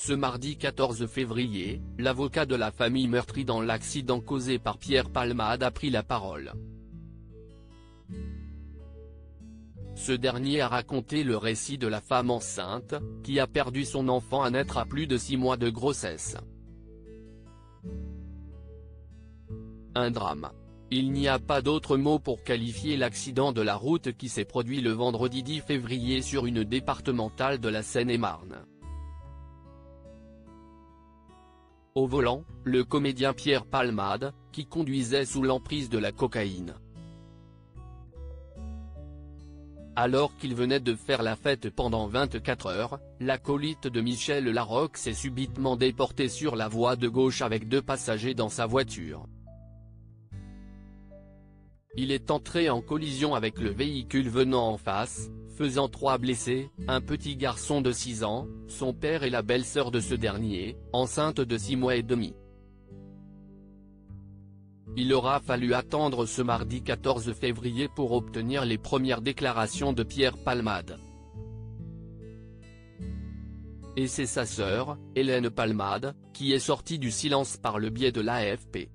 Ce mardi 14 février, l'avocat de la famille meurtrie dans l'accident causé par Pierre Palmade a pris la parole. Ce dernier a raconté le récit de la femme enceinte, qui a perdu son enfant à naître à plus de 6 mois de grossesse. Un drame. Il n'y a pas d'autre mot pour qualifier l'accident de la route qui s'est produit le vendredi 10 février sur une départementale de la Seine-et-Marne. Au volant, le comédien Pierre Palmade, qui conduisait sous l'emprise de la cocaïne. Alors qu'il venait de faire la fête pendant 24 heures, l'acolyte de Michel Larocque s'est subitement déporté sur la voie de gauche avec 2 passagers dans sa voiture. Il est entré en collision avec le véhicule venant en face, faisant 3 blessés, un petit garçon de 6 ans, son père et la belle-sœur de ce dernier, enceinte de 6 mois et demi. Il aura fallu attendre ce mardi 14 février pour obtenir les premières déclarations de Pierre Palmade. Et c'est sa sœur, Hélène Palmade, qui est sortie du silence par le biais de l'AFP.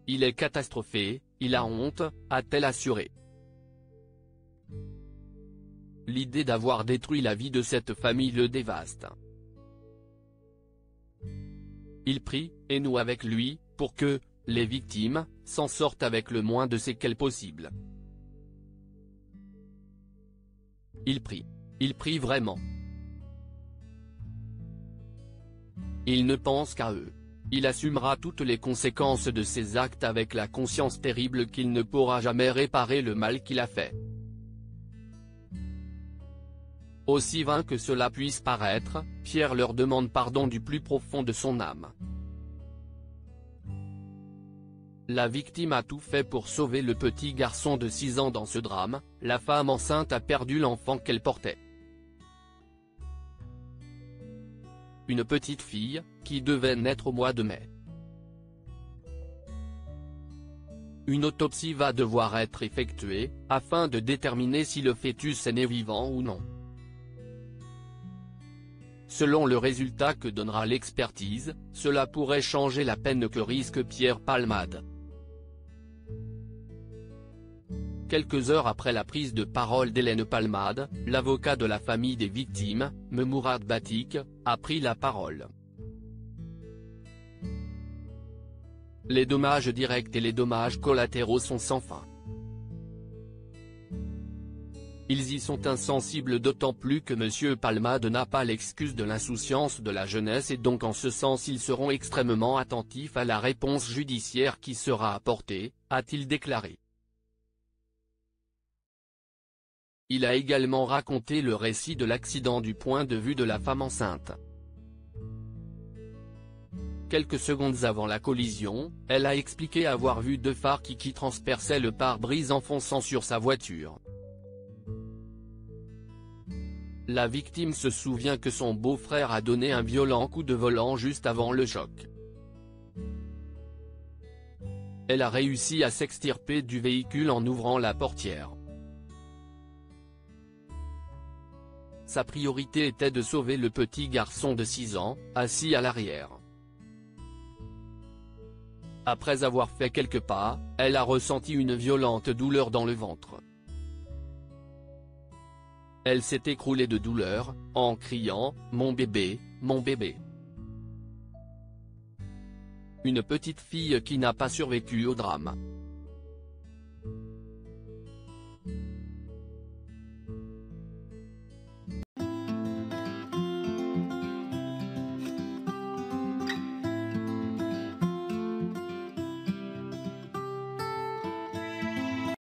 Il est catastrophé, il a honte, a-t-elle assuré. L'idée d'avoir détruit la vie de cette famille le dévaste. Il prie, et nous avec lui, pour que les victimes s'en sortent avec le moins de séquelles possible. Il prie vraiment. Il ne pense qu'à eux. Il assumera toutes les conséquences de ses actes avec la conscience terrible qu'il ne pourra jamais réparer le mal qu'il a fait. Aussi vain que cela puisse paraître, Pierre leur demande pardon du plus profond de son âme. La victime a tout fait pour sauver le petit garçon de 6 ans dans ce drame, la femme enceinte a perdu l'enfant qu'elle portait. Une petite fille, qui devait naître au mois de mai. Une autopsie va devoir être effectuée, afin de déterminer si le fœtus est né vivant ou non. Selon le résultat que donnera l'expertise, cela pourrait changer la peine que risque Pierre Palmade. Quelques heures après la prise de parole d'Hélène Palmade, l'avocat de la famille des victimes, Mourad Batik, a pris la parole. Les dommages directs et les dommages collatéraux sont sans fin. Ils y sont insensibles d'autant plus que M. Palmade n'a pas l'excuse de l'insouciance de la jeunesse et donc en ce sens ils seront extrêmement attentifs à la réponse judiciaire qui sera apportée, a-t-il déclaré. Il a également raconté le récit de l'accident du point de vue de la femme enceinte. Quelques secondes avant la collision, elle a expliqué avoir vu 2 phares qui transperçaient le pare-brise en fonçant sur sa voiture. La victime se souvient que son beau-frère a donné un violent coup de volant juste avant le choc. Elle a réussi à s'extirper du véhicule en ouvrant la portière. Sa priorité était de sauver le petit garçon de 6 ans, assis à l'arrière. Après avoir fait quelques pas, elle a ressenti une violente douleur dans le ventre. Elle s'est écroulée de douleur, en criant « Mon bébé, mon bébé ». Une petite fille qui n'a pas survécu au drame.